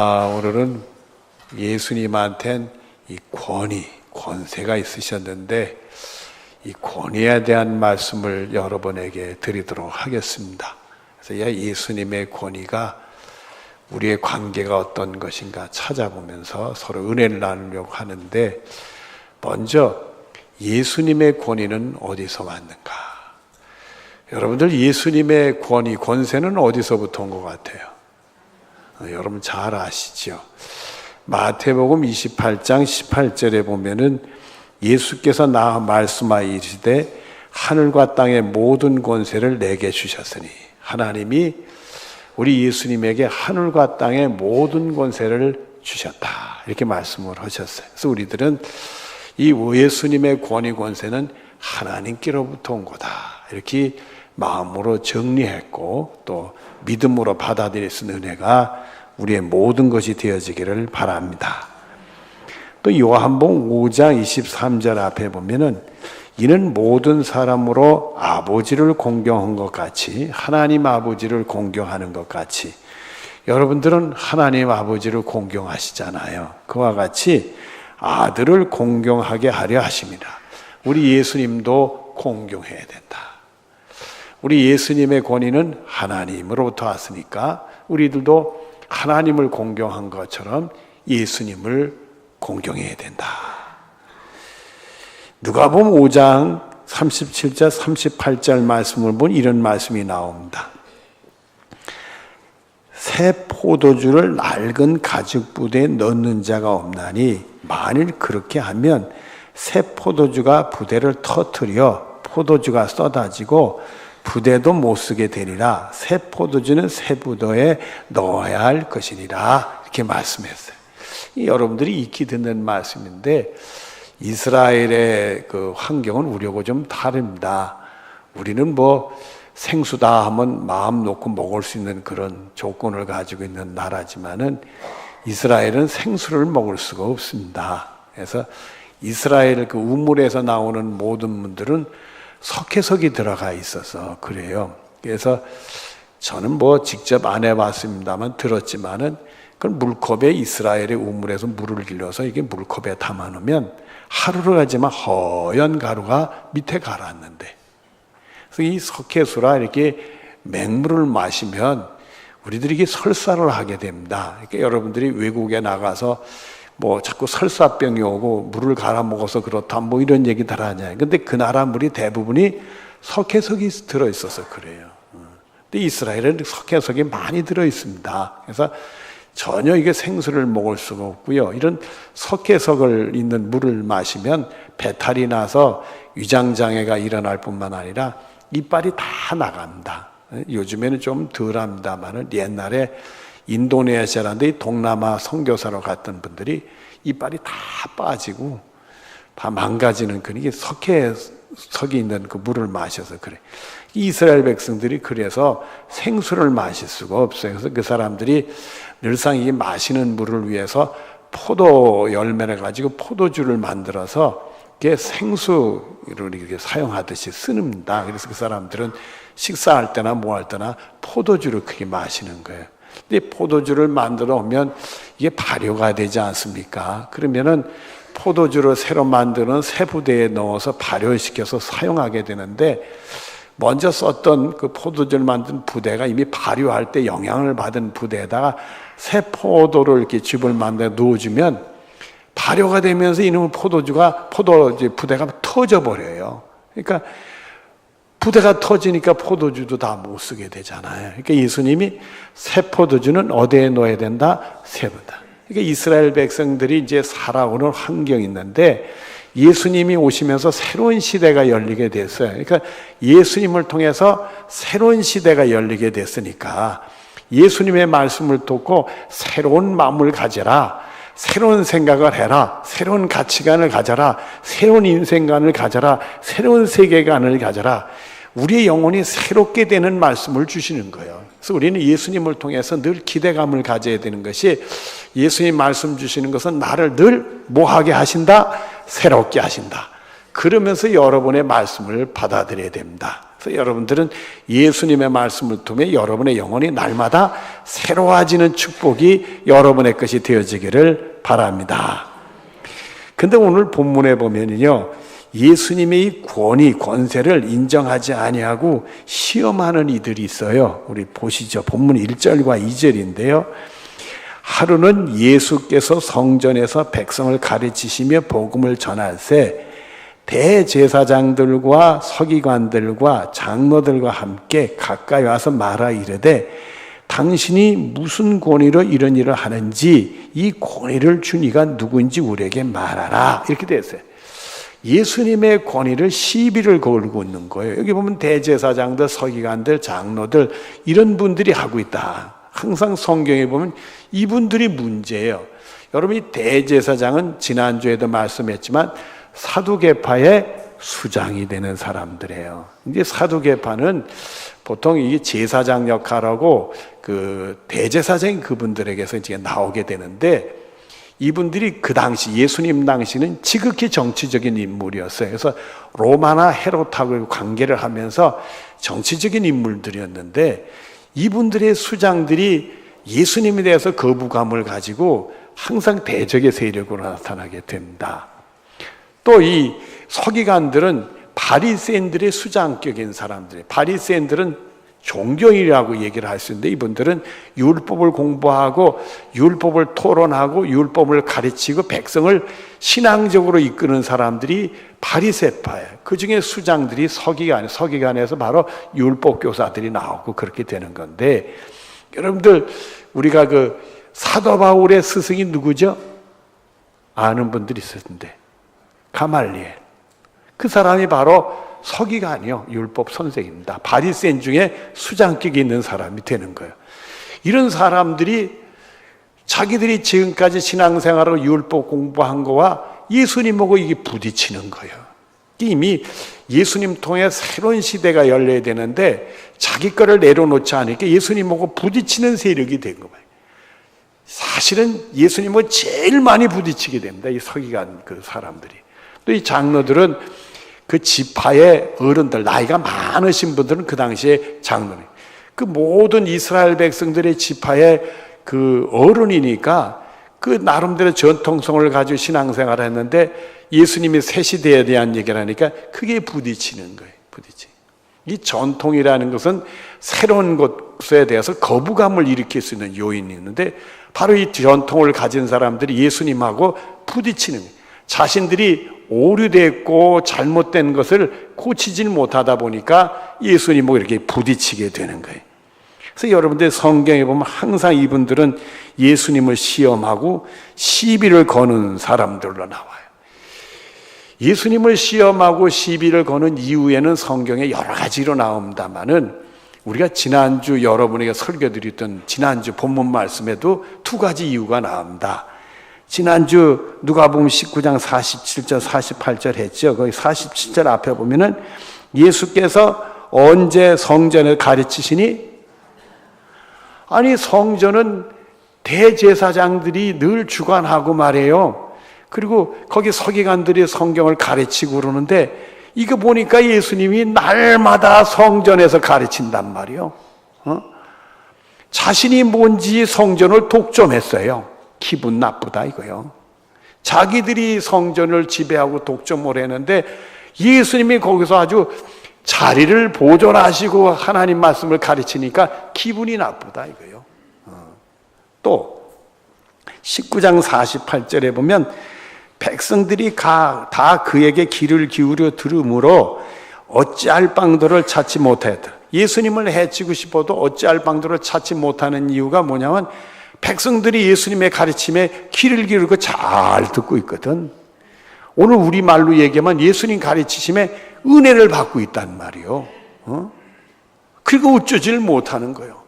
오늘은 예수님한텐 이 권세가 있으셨는데 이 권위에 대한 말씀을 여러분에게 드리도록 하겠습니다. 그래서 예수님의 권위가 우리의 관계가 어떤 것인가 찾아보면서 서로 은혜를 나누려고 하는데, 먼저 예수님의 권위는 어디서 왔는가? 여러분들, 예수님의 권세는 어디서부터 온 것 같아요? 여러분 잘 아시죠? 마태복음 28장 18절에 보면은 예수께서 말씀하시되 하늘과 땅의 모든 권세를 내게 주셨으니, 하나님이 우리 예수님에게 하늘과 땅의 모든 권세를 주셨다, 이렇게 말씀을 하셨어요. 그래서 우리들은 이 예수님의 권세는 하나님께로부터 온 거다, 이렇게 마음으로 정리했고 또 믿음으로 받아들일 수 있는 은혜가 우리의 모든 것이 되어지기를 바랍니다. 또 요한복음 5장 23절 앞에 보면은 이는 모든 사람으로 아버지를 공경한 것 같이, 하나님 아버지를 공경하는 것 같이, 여러분들은 하나님 아버지를 공경하시잖아요. 그와 같이 아들을 공경하게 하려 하십니다. 우리 예수님도 공경해야 된다. 우리 예수님의 권위는 하나님으로부터 왔으니까 우리들도 하나님을 공경한 것처럼 예수님을 공경해야 된다. 누가복음 5장 37절 38절 말씀을 보면 이런 말씀이 나옵니다. 새 포도주를 낡은 가죽 부대에 넣는 자가 없나니 만일 그렇게 하면 새 포도주가 부대를 터뜨려 포도주가 쏟아지고 부대도 못 쓰게 되리라. 새 포도주는 새 부대에 넣어야 할 것이니라, 이렇게 말씀했어요. 여러분들이 익히 듣는 말씀인데, 이스라엘의 그 환경은 우리하고 좀 다릅니다. 우리는 생수다 하면 마음 놓고 먹을 수 있는 그런 조건을 가지고 있는 나라지만은 이스라엘은 생수를 먹을 수가 없습니다. 그래서 이스라엘 그 우물에서 나오는 모든 분들은 석회석이 들어가 있어서 그래요. 그래서 저는 직접 안 해봤습니다만 들었지만은 그 물컵에, 이스라엘의 우물에서 물을 길러서 이게 물컵에 담아놓으면 하루를 가지만 허연 가루가 밑에 가라앉는데, 그래서 이 석회수라 이렇게 맹물을 마시면 우리들이 이게 설사를 하게 됩니다. 그러니까 여러분들이 외국에 나가서 자꾸 설사병이 오고 물을 갈아 먹어서 그렇다 이런 얘기들 하잖아요. 근데 그 나라 물이 대부분이 석회석이 들어있어서 그래요. 근데 이스라엘은 석회석이 많이 들어있습니다. 그래서 전혀 이게 생수를 먹을 수가 없고요. 이런 석회석을 있는 물을 마시면 배탈이 나서 위장장애가 일어날 뿐만 아니라 이빨이 다 나갑니다. 요즘에는 좀 덜합니다만 옛날에 인도네시아라는데 동남아 선교사로 갔던 분들이 이빨이 다 빠지고 다 망가지는 그런 게 석회석이 있는 그 물을 마셔서 그래. 이스라엘 백성들이 그래서 생수를 마실 수가 없어요. 그래서 그 사람들이 늘상 이 마시는 물을 위해서 포도 열매를 가지고 포도주를 만들어서 그게 생수를 이렇게 사용하듯이 씁니다. 그래서 그 사람들은 식사할 때나 할 때나 포도주를 크게 마시는 거예요. 근데 포도주를 만들어 오면 이게 발효가 되지 않습니까? 그러면은 포도주를 새로 만드는 새 부대에 넣어서 발효시켜서 사용하게 되는데, 먼저 썼던 그 포도주를 만든 부대가 이미 발효할 때 영향을 받은 부대에다가 새 포도를 이렇게 즙을 만들어 넣어주면 발효가 되면서 이놈의 포도주 부대가 터져버려요. 그러니까 부대가 터지니까 포도주도 다 못 쓰게 되잖아요. 그러니까 예수님이 새 포도주는 어디에 넣어야 된다? 새 부대. 그러니까 이스라엘 백성들이 이제 살아오는 환경이 있는데, 예수님이 오시면서 새로운 시대가 열리게 됐어요. 그러니까 예수님을 통해서 새로운 시대가 열리게 됐으니까 예수님의 말씀을 듣고 새로운 마음을 가져라, 새로운 생각을 해라, 새로운 가치관을 가져라, 새로운 인생관을 가져라, 새로운 세계관을 가져라, 우리의 영혼이 새롭게 되는 말씀을 주시는 거예요. 그래서 우리는 예수님을 통해서 늘 기대감을 가져야 되는 것이, 예수님 말씀 주시는 것은 나를 늘 뭐하게 하신다? 새롭게 하신다. 그러면서 여러분의 말씀을 받아들여야 됩니다. 그래서 여러분들은 예수님의 말씀을 통해 여러분의 영혼이 날마다 새로워지는 축복이 여러분의 것이 되어지기를 바랍니다. 근데 오늘 본문에 보면은요, 예수님의 이 권위, 권세를 인정하지 아니하고 시험하는 이들이 있어요. 우리 보시죠. 본문 1절과 2절인데요. 하루는 예수께서 성전에서 백성을 가르치시며 복음을 전할새 대제사장들과 서기관들과 장로들과 함께 가까이 와서 말하 이르되 당신이 무슨 권위로 이런 일을 하는지 이 권위를 준 이가 누구인지 우리에게 말하라. 이렇게 됐어요. 예수님의 권위를 시비를 걸고 있는 거예요. 여기 보면 대제사장들, 서기관들, 장로들 이런 분들이 하고 있다. 항상 성경에 보면 이분들이 문제예요. 여러분, 이 대제사장은 지난주에도 말씀했지만 사두개파의 수장이 되는 사람들이에요. 이제 사두개파는 보통 이게 제사장 역할하고 그 대제사장인 그분들에게서 이제 나오게 되는데, 이분들이 그 당시 예수님 당시는 지극히 정치적인 인물이었어요. 그래서 로마나 헤롯하고 관계를 하면서 정치적인 인물들이었는데, 이분들의 수장들이 예수님에 대해서 거부감을 가지고 항상 대적의 세력으로 나타나게 됩니다. 또 이 서기관들은 바리새인들의 수장격인 사람들이에요. 바리새인들은 종교인이라고 얘기를 할 수 있는데, 이분들은 율법을 공부하고 율법을 토론하고 율법을 가르치고 백성을 신앙적으로 이끄는 사람들이 바리새파예요. 그 중에 수장들이 서기관에서 바로 율법 교사들이 나오고 그렇게 되는 건데, 여러분들 우리가 그 사도 바울의 스승이 누구죠? 아는 분들이 있을 텐데, 가말리엘. 그 사람이 바로 서기관이요, 율법 선생입니다. 바리새인 중에 수장격이 있는 사람이 되는 거예요. 이런 사람들이 자기들이 지금까지 신앙생활로 율법 공부한 거와 예수님하고 이게 부딪히는 거예요. 이미 예수님 통해 새로운 시대가 열려야 되는데 자기 거를 내려놓지 않으니까 예수님하고 부딪히는 세력이 된 거예요. 사실은 예수님하고 제일 많이 부딪히게 됩니다. 이 서기관 그 사람들이. 또 이 장로들은 그 지파의 어른들, 나이가 많으신 분들은 그 당시에 장로님, 그 모든 이스라엘 백성들의 지파의 그 어른이니까 그 나름대로 전통성을 가지고 신앙생활을 했는데, 예수님이 새 시대에 대한 얘기를 하니까 크게 부딪히는 거예요. 이 전통이라는 것은 새로운 것에 대해서 거부감을 일으킬 수 있는 요인이 있는데, 바로 이 전통을 가진 사람들이 예수님하고 부딪히는 거예요. 자신들이 오류됐고 잘못된 것을 고치질 못하다 보니까 예수님하고 이렇게 부딪히게 되는 거예요. 그래서 여러분들 성경에 보면 항상 이분들은 예수님을 시험하고 시비를 거는 사람들로 나와요. 예수님을 시험하고 시비를 거는 이유에는 성경에 여러 가지로 나옵니다만은, 우리가 지난주 여러분에게 설교드렸던 지난주 본문 말씀에도 두 가지 이유가 나옵니다. 지난주 누가복음 19장 47절 48절 했죠. 거기 47절 앞에 보면은 예수께서 언제 성전을 가르치시니? 아니, 성전은 대제사장들이 늘 주관하고 말해요. 그리고 거기 서기관들이 성경을 가르치고 그러는데, 이거 보니까 예수님이 날마다 성전에서 가르친단 말이에요. 자신이 뭔지 성전을 독점했어요. 기분 나쁘다 이거요. 자기들이 성전을 지배하고 독점을 했는데 예수님이 거기서 아주 자리를 보존하시고 하나님 말씀을 가르치니까 기분이 나쁘다 이거요. 또 19장 48절에 보면 백성들이 다 그에게 귀를 기울여 들으므로 어찌할 방도를 찾지 못하였다. 예수님을 해치고 싶어도 어찌할 방도를 찾지 못하는 이유가 뭐냐면, 백성들이 예수님의 가르침에 귀를 기울이고 잘 듣고 있거든. 오늘 우리말로 얘기하면 예수님 가르치심에 은혜를 받고 있단 말이요. 그리고 어쩌질 못하는 거예요.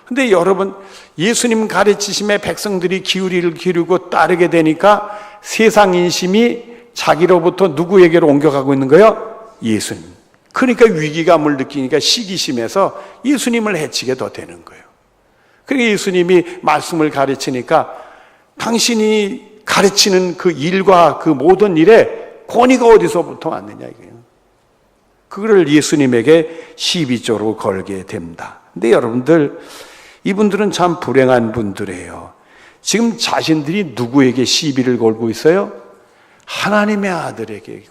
근데 여러분, 예수님 가르치심에 백성들이 귀를 기울이고 따르게 되니까 세상 인심이 자기로부터 누구에게로 옮겨가고 있는 거예요? 예수님. 그러니까 위기감을 느끼니까 시기심에서 예수님을 해치게 더 되는 거예요. 그러니까 예수님이 말씀을 가르치니까 당신이 가르치는 그 일과 그 모든 일에 권위가 어디서부터 왔느냐 이거예요. 그거를 예수님에게 시비조로 걸게 됩니다. 근데 여러분들, 이분들은 참 불행한 분들이에요. 지금 자신들이 누구에게 시비를 걸고 있어요? 하나님의 아들에게.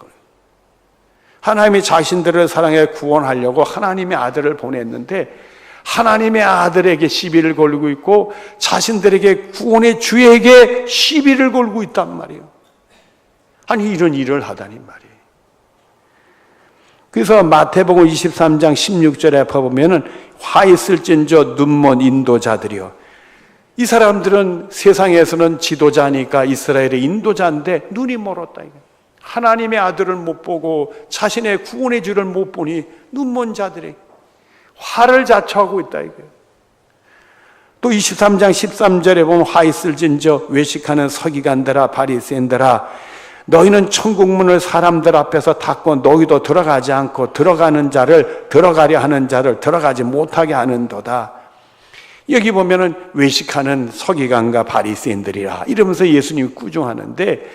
하나님이 자신들을 사랑해 구원하려고 하나님의 아들을 보냈는데 하나님의 아들에게 시비를 걸고 있고 자신들에게 구원의 주에게 시비를 걸고 있단 말이에요. 아니, 이런 일을 하다니 말이에요. 그래서 마태복음 23장 16절에 보면은 화 있을진저 눈먼 인도자들이요. 이 사람들은 세상에서는 지도자니까 이스라엘의 인도자인데 눈이 멀었다. 하나님의 아들을 못 보고 자신의 구원의 주를 못 보니 눈먼 자들이 화를 자초하고 있다 이거예요. 또 23장 13절에 보면 화 있을진저 외식하는 서기관들아 바리새인들아 너희는 천국문을 사람들 앞에서 닫고 너희도 들어가지 않고 들어가는 자를 들어가려 하는 자를 들어가지 못하게 하는도다. 여기 보면은 외식하는 서기관과 바리새인들이라 이러면서 예수님이 꾸중하는데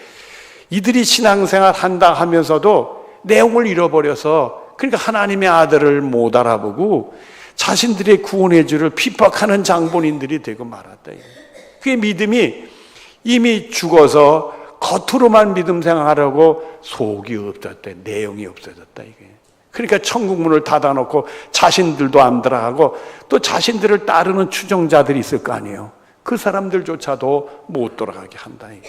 이들이 신앙생활 한다 하면서도 내용을 잃어버려서 그러니까 하나님의 아들을 못 알아보고 자신들의 구원의 주를 핍박하는 장본인들이 되고 말았다. 그게 믿음이 이미 죽어서 겉으로만 믿음 생활하고 속이 없었대. 내용이 없어졌다 이게. 그러니까 천국문을 닫아놓고 자신들도 안 들어가고 또 자신들을 따르는 추종자들이 있을 거 아니에요. 그 사람들조차도 못 돌아가게 한다 이게.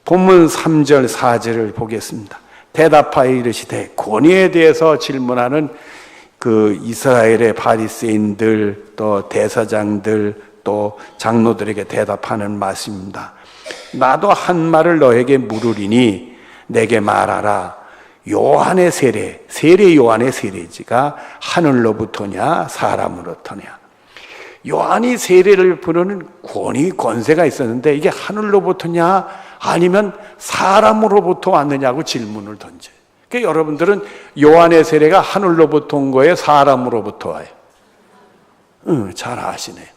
본문 3절 4절을 보겠습니다. 대답하여 이르시되 권위에 대해서 질문하는 그 이스라엘의 바리새인들 또 대사장들 또 장로들에게 대답하는 말씀입니다. 나도 한 말을 너에게 물으리니 내게 말하라. 요한의 세례 요한의 세례지가 하늘로부터냐 사람으로부터냐. 요한이 세례를 부르는 권세가 있었는데 이게 하늘로부터냐 아니면 사람으로부터 왔느냐고 질문을 던져요. 그러니까 여러분들은 요한의 세례가 하늘로부터 온 거예요? 사람으로부터 와요? 잘 아시네요.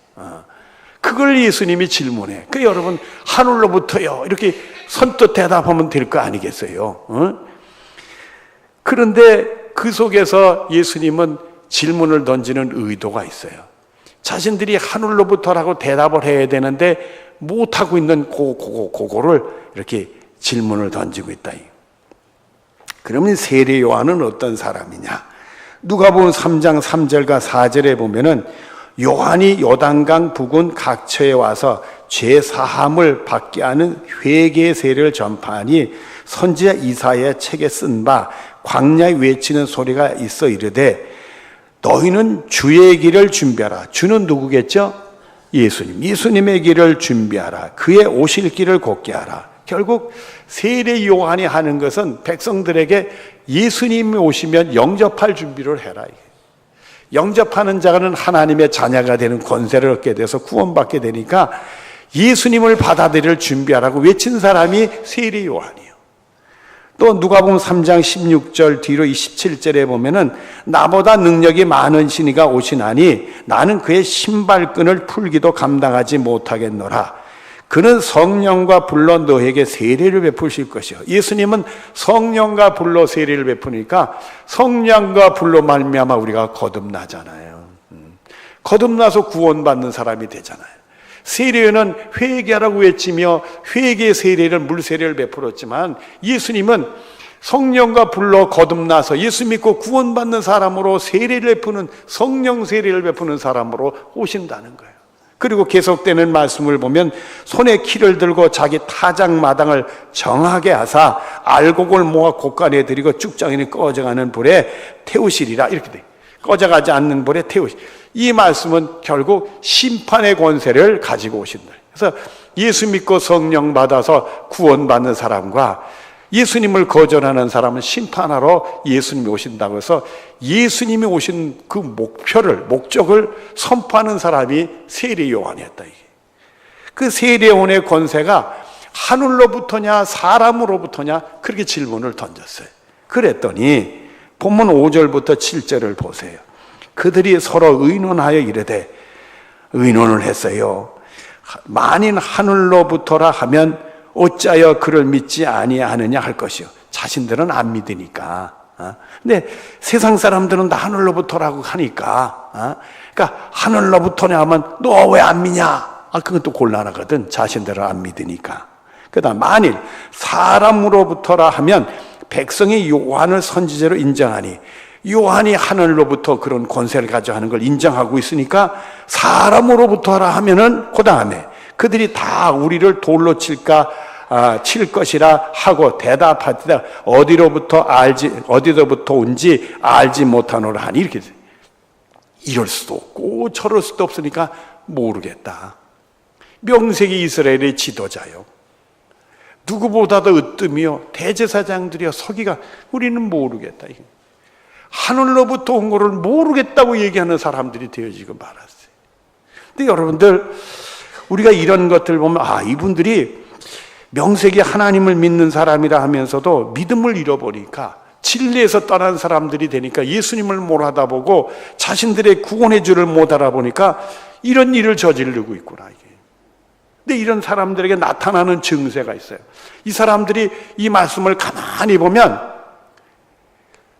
그걸 예수님이 질문해. 그 여러분 하늘로부터요 이렇게 선뜻 대답하면 될 거 아니겠어요? 그런데 그 속에서 예수님은 질문을 던지는 의도가 있어요. 자신들이 하늘로부터라고 대답을 해야 되는데 못하고 있는 그거를 이렇게 질문을 던지고 있다. 그러면 세례 요한은 어떤 사람이냐? 누가복음 3장 3절과 4절에 보면은 요한이 요단강 부근 각처에 와서 죄 사함을 받게 하는 회개의 세례를 전파하니 선지자 이사야의 책에 쓴 바 광야에 외치는 소리가 있어 이르되 너희는 주의 길을 준비하라. 주는 누구겠죠? 예수님. 예수님의 길을 준비하라. 그의 오실 길을 곧게 하라. 결국 세례 요한이 하는 것은 백성들에게 예수님이 오시면 영접할 준비를 해라. 영접하는 자는 하나님의 자녀가 되는 권세를 얻게 돼서 구원받게 되니까 예수님을 받아들일 준비하라고 외친 사람이 세례 요한이에요. 또 누가복음 3장 16절 뒤로 27절에 보면은 나보다 능력이 많은 신이가 오시나니 나는 그의 신발끈을 풀기도 감당하지 못하겠노라. 그는 성령과 불로 너에게 세례를 베푸실 것이요. 예수님은 성령과 불로 세례를 베푸니까 성령과 불로 말미암아 우리가 거듭나잖아요. 거듭나서 구원받는 사람이 되잖아요. 세례는 회개하라고 외치며 회개의 세례를 물세례를 베풀었지만 예수님은 성령과 불로 거듭나서 예수 믿고 구원받는 사람으로 세례를 베푸는 성령 세례를 베푸는 사람으로 오신다는 거예요. 그리고 계속되는 말씀을 보면 손에 키를 들고 자기 타작마당을 정하게 하사 알곡을 모아 곳간에 들이고 쭉장이니 꺼져가는 불에 태우시리라 이렇게 돼. 꺼져가지 않는 불에 태우시. 이 말씀은 결국 심판의 권세를 가지고 오신다. 그래서 예수 믿고 성령 받아서 구원받는 사람과 예수님을 거절하는 사람은 심판하러 예수님이 오신다고 해서 예수님이 오신 그 목적을 선포하는 사람이 세례 요한이었다. 그 세례 요한의 권세가 하늘로부터냐 사람으로부터냐 그렇게 질문을 던졌어요. 그랬더니 본문 5절부터 7절을 보세요. 그들이 서로 의논하여 이르되 의논을 했어요. 만인 하늘로부터라 하면 어찌하여 그를 믿지 아니하느냐 할 것이요. 자신들은 안 믿으니까. 근데 세상 사람들은 다 하늘로부터라고 하니까. 그러니까 하늘로부터냐 하면 너 왜 안 믿냐? 그건 또 곤란하거든. 자신들은 안 믿으니까. 그다음 만일 사람으로부터라 하면 백성이 요한을 선지자로 인정하니 요한이 하늘로부터 그런 권세를 가져가는 걸 인정하고 있으니까 사람으로부터라 하면은 그 다음에 그들이 다 우리를 돌로 칠까 칠 것이라 하고 대답하되 어디로부터 온지 알지 못하노라 하니 이렇게 이럴 수도 없고 저럴 수도 없으니까 모르겠다. 명색이 이스라엘의 지도자요. 누구보다도 으뜸이요 대제사장들이여 서기가 우리는 모르겠다. 하늘로부터 온 거를 모르겠다고 얘기하는 사람들이 되어지고 말았어요. 근데 여러분들 우리가 이런 것들 보면 이분들이 명색이 하나님을 믿는 사람이라 하면서도 믿음을 잃어버리니까 진리에서 떠난 사람들이 되니까 예수님을 못 알아보고 자신들의 구원의 줄을 못 알아보니까 이런 일을 저지르고 있구나 이게. 근데 이런 사람들에게 나타나는 증세가 있어요. 이 사람들이 이 말씀을 가만히 보면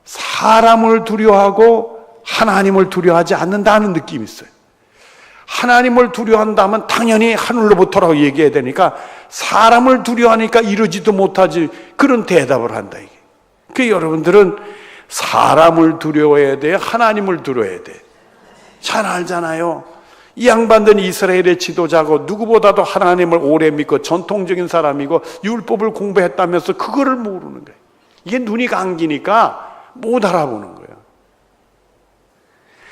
사람을 두려워하고 하나님을 두려워하지 않는다는 느낌이 있어요. 하나님을 두려워한다면 당연히 하늘로부터라고 얘기해야 되니까 사람을 두려워하니까 이러지도 못하지 그런 대답을 한다 이게. 그 여러분들은 사람을 두려워해야 돼요? 하나님을 두려워해야 돼요? 잘 알잖아요. 이 양반들은 이스라엘의 지도자고 누구보다도 하나님을 오래 믿고 전통적인 사람이고 율법을 공부했다면서 그거를 모르는 거예요. 이게 눈이 감기니까 못 알아보는 거예요.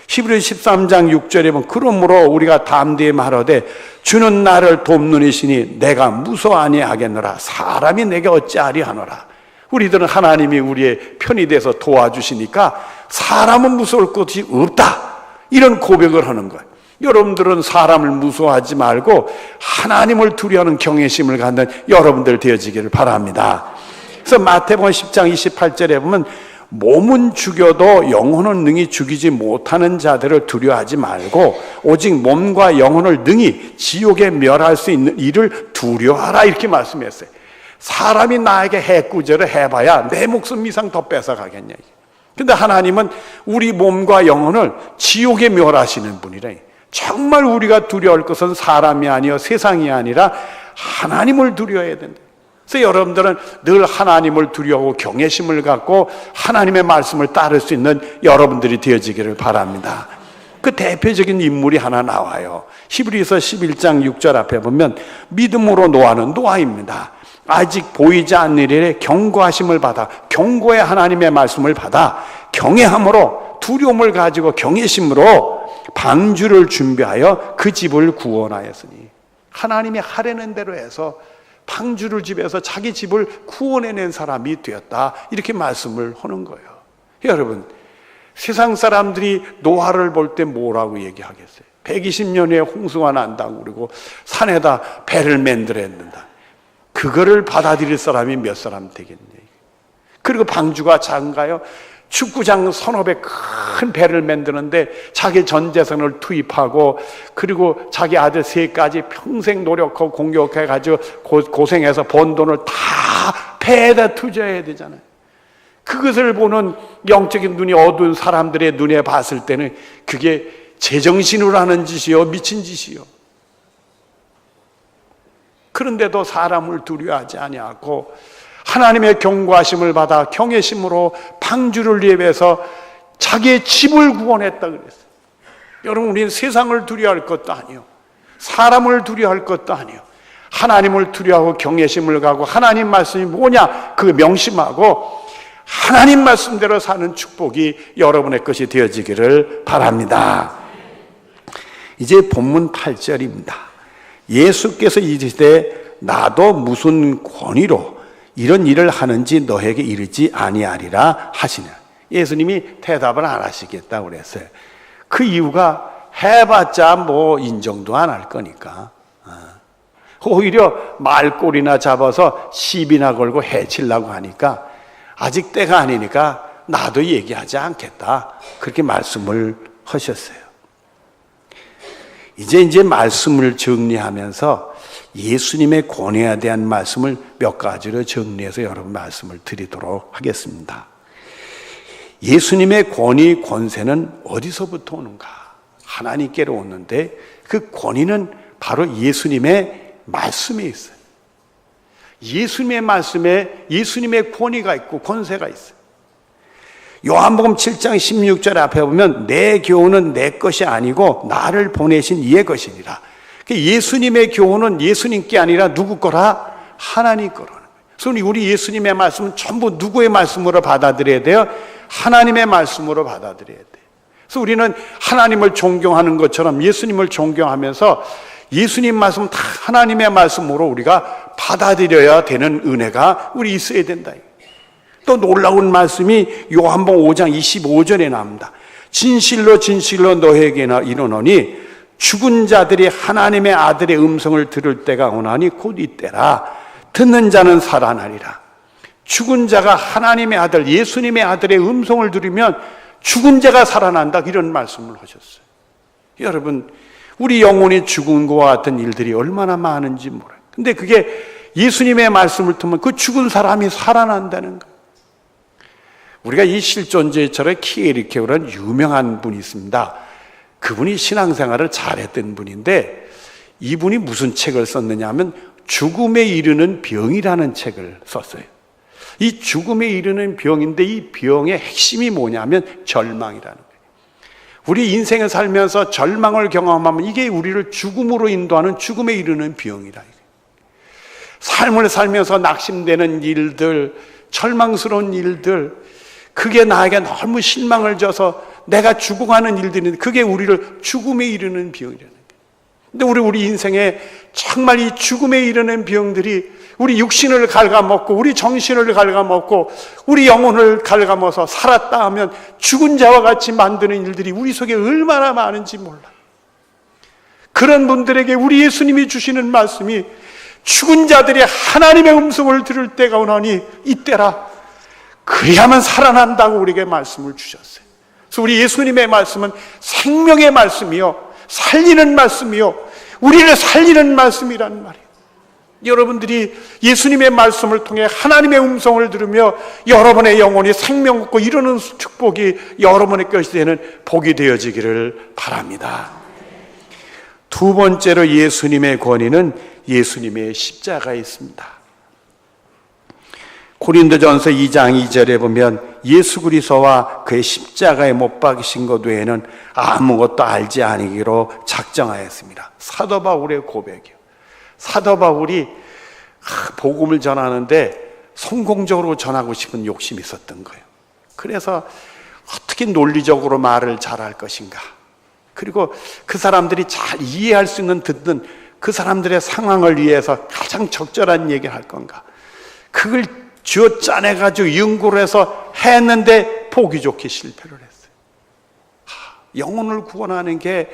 히브리서 13장 6절에 보면 그러므로 우리가 담대히 말하되 주는 나를 돕는 이시니 내가 무서워 아니하겠노라. 사람이 내게 어찌하리 하노라. 우리들은 하나님이 우리의 편이 돼서 도와주시니까 사람은 무서울 것이 없다. 이런 고백을 하는 거예요. 여러분들은 사람을 무서워하지 말고 하나님을 두려워하는 경외심을 갖는 여러분들 되어지기를 바랍니다. 그래서 마태복음 10장 28절에 보면 몸은 죽여도 영혼은 능히 죽이지 못하는 자들을 두려워하지 말고 오직 몸과 영혼을 능히 지옥에 멸할 수 있는 이를 두려워하라 이렇게 말씀했어요. 사람이 나에게 해꾸절을 해봐야 내 목숨 이상 더 뺏어가겠냐. 근데 하나님은 우리 몸과 영혼을 지옥에 멸하시는 분이래. 정말 우리가 두려워할 것은 사람이 아니요 세상이 아니라 하나님을 두려워해야 된다. 그래서 여러분들은 늘 하나님을 두려워하고 경외심을 갖고 하나님의 말씀을 따를 수 있는 여러분들이 되어지기를 바랍니다. 그 대표적인 인물이 하나 나와요. 히브리서 11장 6절 앞에 보면 믿음으로 노아는 노아입니다. 아직 보이지 않는 일에 경고하심을 받아 경고의 하나님의 말씀을 받아 경외함으로 두려움을 가지고 경외심으로 방주를 준비하여 그 집을 구원하였으니 하나님이 하라는 대로 해서 방주를 집에서 자기 집을 구원해낸 사람이 되었다 이렇게 말씀을 하는 거예요. 여러분 세상 사람들이 노아를 볼 때 뭐라고 얘기하겠어요? 120년 후에 홍수가 난다고 그러고 산에다 배를 만들었는다. 그거를 받아들일 사람이 몇 사람 되겠냐. 그리고 방주가 작은가요? 축구장 서너 배 큰 배를 만드는데 자기 전 재산을 투입하고 그리고 자기 아들 셋까지 평생 노력하고 공격해가지고 고생해서 번 돈을 다 배에다 투자해야 되잖아요. 그것을 보는 영적인 눈이 어두운 사람들의 눈에 봤을 때는 그게 제정신으로 하는 짓이요 미친 짓이요. 그런데도 사람을 두려워하지 아니하고 하나님의 경고하심을 받아 경외심으로 방주를 예배해서 자기의 집을 구원했다 그랬어요. 여러분 우리는 세상을 두려워할 것도 아니요 사람을 두려워할 것도 아니요 하나님을 두려워하고 경외심을 가고 하나님 말씀이 뭐냐 그 명심하고 하나님 말씀대로 사는 축복이 여러분의 것이 되어지기를 바랍니다. 이제 본문 8절입니다. 예수께서 이르시되 나도 무슨 권위로 이런 일을 하는지 너에게 이르지 아니하리라 하시냐. 예수님이 대답을 안 하시겠다고 그랬어요. 그 이유가 해봤자 뭐 인정도 안 할 거니까. 오히려 말꼬리나 잡아서 시비나 걸고 해치려고 하니까 아직 때가 아니니까 나도 얘기하지 않겠다. 그렇게 말씀을 하셨어요. 이제 말씀을 정리하면서 예수님의 권위에 대한 말씀을 몇 가지로 정리해서 여러분 말씀을 드리도록 하겠습니다. 예수님의 권위, 권세는 어디서부터 오는가? 하나님께로 오는데 그 권위는 바로 예수님의 말씀에 있어요. 예수님의 말씀에 예수님의 권위가 있고 권세가 있어요. 요한복음 7장 16절 앞에 보면 내 교훈은 내 것이 아니고 나를 보내신 이의 것이니라. 예수님의 교훈은 예수님께 아니라 누구 거라? 하나님 거라는 거예요. 그래서 우리 예수님의 말씀은 전부 누구의 말씀으로 받아들여야 돼요? 하나님의 말씀으로 받아들여야 돼요. 그래서 우리는 하나님을 존경하는 것처럼 예수님을 존경하면서 예수님 말씀 다 하나님의 말씀으로 우리가 받아들여야 되는 은혜가 우리 있어야 된다. 또 놀라운 말씀이 요한복음 5장 25절에 나옵니다. 진실로 진실로 너에게 이르노니 죽은 자들이 하나님의 아들의 음성을 들을 때가 오나니 곧 이때라. 듣는 자는 살아나리라. 죽은 자가 하나님의 아들, 예수님의 아들의 음성을 들으면 죽은 자가 살아난다. 이런 말씀을 하셨어요. 여러분, 우리 영혼이 죽은 것과 같은 일들이 얼마나 많은지 몰라요. 근데 그게 예수님의 말씀을 듣면 그 죽은 사람이 살아난다는 거예요. 우리가 이 실존주의처럼 키에리케오라는 유명한 분이 있습니다. 그분이 신앙생활을 잘했던 분인데 이분이 무슨 책을 썼느냐 하면 죽음에 이르는 병이라는 책을 썼어요. 이 죽음에 이르는 병인데 이 병의 핵심이 뭐냐면 절망이라는 거예요. 우리 인생을 살면서 절망을 경험하면 이게 우리를 죽음으로 인도하는 죽음에 이르는 병이라. 삶을 살면서 낙심되는 일들, 절망스러운 일들, 그게 나에게 너무 실망을 줘서 내가 죽어가는 일들인데 그게 우리를 죽음에 이르는 병이라는 거예요. 근데 우리 인생에 정말 이 죽음에 이르는 병들이 우리 육신을 갉아먹고 우리 정신을 갉아먹고 우리 영혼을 갉아먹어서 살았다 하면 죽은 자와 같이 만드는 일들이 우리 속에 얼마나 많은지 몰라. 그런 분들에게 우리 예수님이 주시는 말씀이 죽은 자들이 하나님의 음성을 들을 때가 오나니 이때라. 그래야만 살아난다고 우리에게 말씀을 주셨어요. 그래서 우리 예수님의 말씀은 생명의 말씀이요, 살리는 말씀이요, 우리를 살리는 말씀이란 말이에요. 여러분들이 예수님의 말씀을 통해 하나님의 음성을 들으며 여러분의 영혼이 생명 얻고 이루는 축복이 여러분의 것이 되는 복이 되어지기를 바랍니다. 두 번째로 예수님의 권위는 예수님의 십자가에 있습니다. 고린도전서 2장 2절에 보면 예수 그리스도와 그의 십자가에 못 박이신 것 외에는 아무것도 알지 아니기로 작정하였습니다. 사도 바울의 고백이요. 사도 바울이 복음을 전하는데 성공적으로 전하고 싶은 욕심이 있었던 거예요. 그래서 어떻게 논리적으로 말을 잘할 것인가, 그리고 그 사람들이 잘 이해할 수 있는 듣는 그 사람들의 상황을 위해서 가장 적절한 얘기를 할 건가, 그걸 쥐어 짜내가지고 연구를 해서 했는데 보기 좋게 실패를 했어요. 영혼을 구원하는 게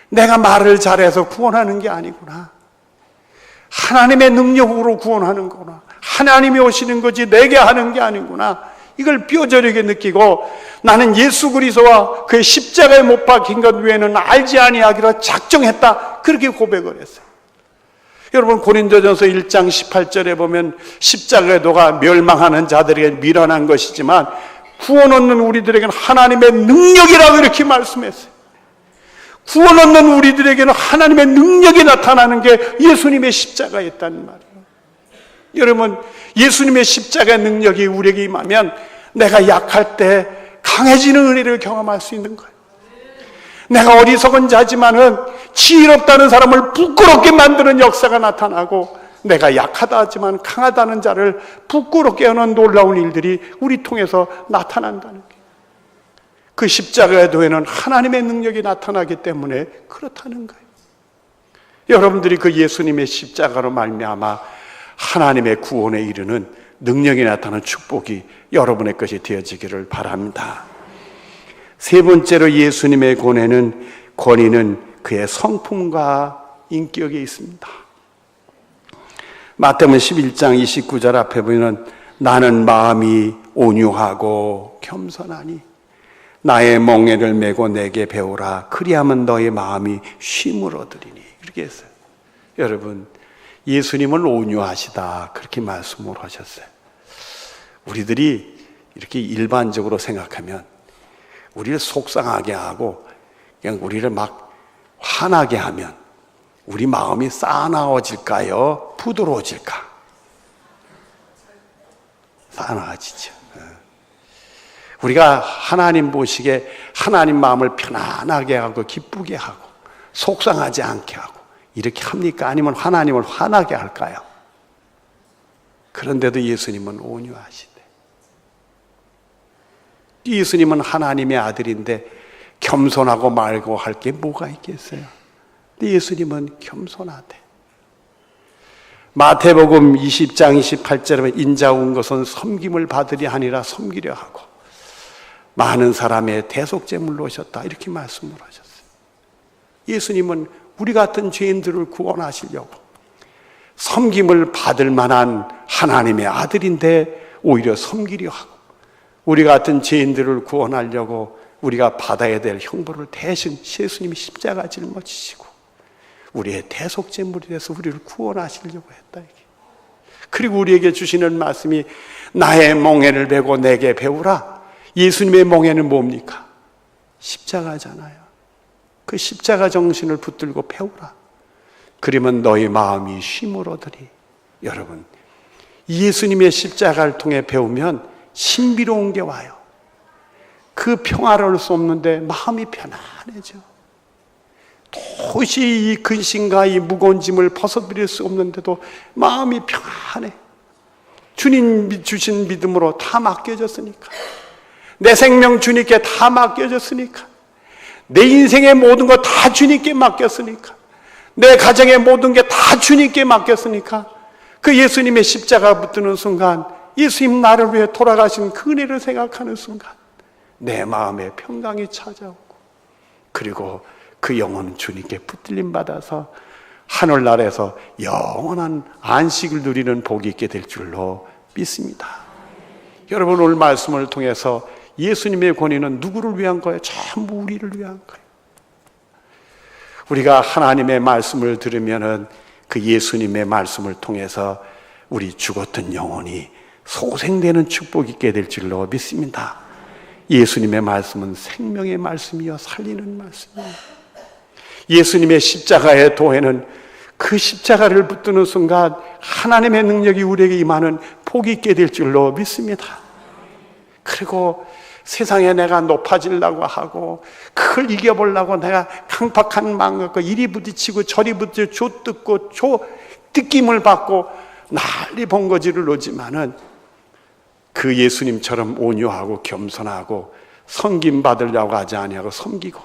내가 말을 잘해서 구원하는 게 아니구나. 하나님의 능력으로 구원하는 거구나. 하나님이 오시는 거지 내게 하는 게 아니구나. 이걸 뼈저리게 느끼고 나는 예수 그리스도와 그의 십자가에 못 박힌 것 외에는 알지 아니하기로 작정했다. 그렇게 고백을 했어요. 여러분, 고린도전서 1장 18절에 보면 십자가의 도가 멸망하는 자들에게 미련한 것이지만 구원 얻는 우리들에게는 하나님의 능력이라고 이렇게 말씀했어요. 구원 얻는 우리들에게는 하나님의 능력이 나타나는 게 예수님의 십자가에 있다는 말이에요. 여러분, 예수님의 십자가의 능력이 우리에게 임하면 내가 약할 때 강해지는 은혜를 경험할 수 있는 거예요. 내가 어리석은 자지만은 지혜롭다는 사람을 부끄럽게 만드는 역사가 나타나고, 내가 약하다 하지만 강하다는 자를 부끄럽게 하는 놀라운 일들이 우리 통해서 나타난다는 게, 그 십자가의 도에는 하나님의 능력이 나타나기 때문에 그렇다는 거예요. 여러분들이 그 예수님의 십자가로 말미암아 하나님의 구원에 이르는 능력이 나타나는 축복이 여러분의 것이 되어지기를 바랍니다. 세 번째로 예수님의 권위는 그의 성품과 인격에 있습니다. 마태복음 11장 29절 앞에 보면 나는 마음이 온유하고 겸손하니 나의 멍에를 메고 내게 배우라. 그리하면 너의 마음이 쉼을 얻으리니. 이렇게 했어요. 여러분, 예수님은 온유하시다 그렇게 말씀을 하셨어요. 우리들이 이렇게 일반적으로 생각하면 우리를 속상하게 하고 그냥 우리를 막 화나게 하면 우리 마음이 싸나워질까요? 부드러워질까? 싸나워지죠. 우리가 하나님 보시기에 하나님 마음을 편안하게 하고 기쁘게 하고 속상하지 않게 하고 이렇게 합니까? 아니면 하나님을 화나게 할까요? 그런데도 예수님은 온유하시대. 예수님은 하나님의 아들인데 겸손하고 말고 할 게 뭐가 있겠어요? 근데 예수님은 겸손하대. 마태복음 20장 28절에 보면 인자 온 것은 섬김을 받으려 하니라 섬기려 하고 많은 사람의 대속제물로 오셨다 이렇게 말씀을 하셨어요. 예수님은 우리 같은 죄인들을 구원하시려고 섬김을 받을 만한 하나님의 아들인데 오히려 섬기려 하고 우리 같은 죄인들을 구원하려고 우리가 받아야 될 형벌을 대신 예수님이 십자가 짊어지시고 우리의 대속제물이 돼서 우리를 구원하시려고 했다. 이게. 그리고 우리에게 주시는 말씀이 나의 멍에를 메고 내게 배우라. 예수님의 멍에는 뭡니까? 십자가잖아요. 그 십자가 정신을 붙들고 배우라. 그러면 너희 마음이 쉼을 얻으리. 여러분, 예수님의 십자가를 통해 배우면 신비로운 게 와요. 그 평화를 할 수 없는데 마음이 편안해져. 도저히 이 근심과 이 무거운 짐을 벗어버릴 수 없는데도 마음이 평안해. 주님 주신 믿음으로 다 맡겨졌으니까. 내 생명 주님께 다 맡겨졌으니까. 내 인생의 모든 것 다 주님께 맡겼으니까. 내 가정의 모든 게 다 주님께 맡겼으니까. 그 예수님의 십자가 붙드는 순간 예수님 나를 위해 돌아가신 그 은혜를 생각하는 순간 내 마음에 평강이 찾아오고 그리고 그 영혼은 주님께 붙들림 받아서 하늘나라에서 영원한 안식을 누리는 복이 있게 될 줄로 믿습니다. 여러분 오늘 말씀을 통해서 예수님의 권위는 누구를 위한 거예요? 전부 우리를 위한 거예요. 우리가 하나님의 말씀을 들으면은 그 예수님의 말씀을 통해서 우리 죽었던 영혼이 소생되는 축복이 있게 될 줄로 믿습니다. 예수님의 말씀은 생명의 말씀이요 살리는 말씀이에요. 예수님의 십자가의 도에는 그 십자가를 붙드는 순간 하나님의 능력이 우리에게 임하는 복이 있게 될 줄로 믿습니다. 그리고 세상에 내가 높아지려고 하고 그걸 이겨보려고 내가 강팍한 마음 갖고 이리 부딪히고 저리 부딪히고 좆뜯고 뜯김을 받고 난리 번거지를 놓지만은 그 예수님처럼 온유하고 겸손하고 섬김 받으려고 하지 아니하고 섬기고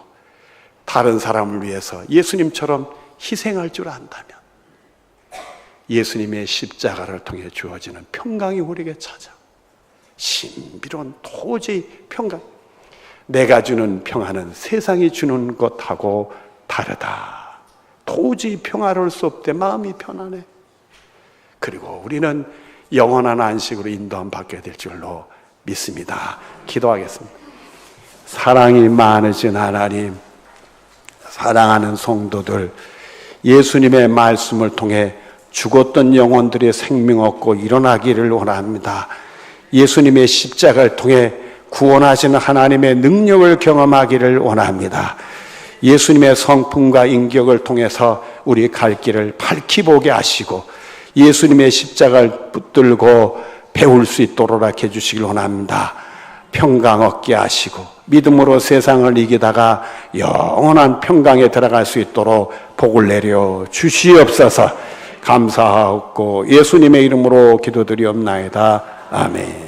다른 사람을 위해서 예수님처럼 희생할 줄 안다면 예수님의 십자가를 통해 주어지는 평강이 우리에게 찾아 신비로운 도저히 평강. 내가 주는 평안은 세상이 주는 것하고 다르다. 도저히 평화로울 수 없대. 마음이 편안해. 그리고 우리는 영원한 안식으로 인도함 받게 될 줄로 믿습니다. 기도하겠습니다. 사랑이 많으신 하나님, 사랑하는 성도들, 예수님의 말씀을 통해 죽었던 영혼들의 생명 얻고 일어나기를 원합니다. 예수님의 십자가를 통해 구원하시는 하나님의 능력을 경험하기를 원합니다. 예수님의 성품과 인격을 통해서 우리 갈 길을 밝히 보게 하시고 예수님의 십자가를 붙들고 배울 수 있도록 해주시길 원합니다. 평강 얻게 하시고 믿음으로 세상을 이기다가 영원한 평강에 들어갈 수 있도록 복을 내려 주시옵소서. 감사하고 예수님의 이름으로 기도드리옵나이다. 아멘.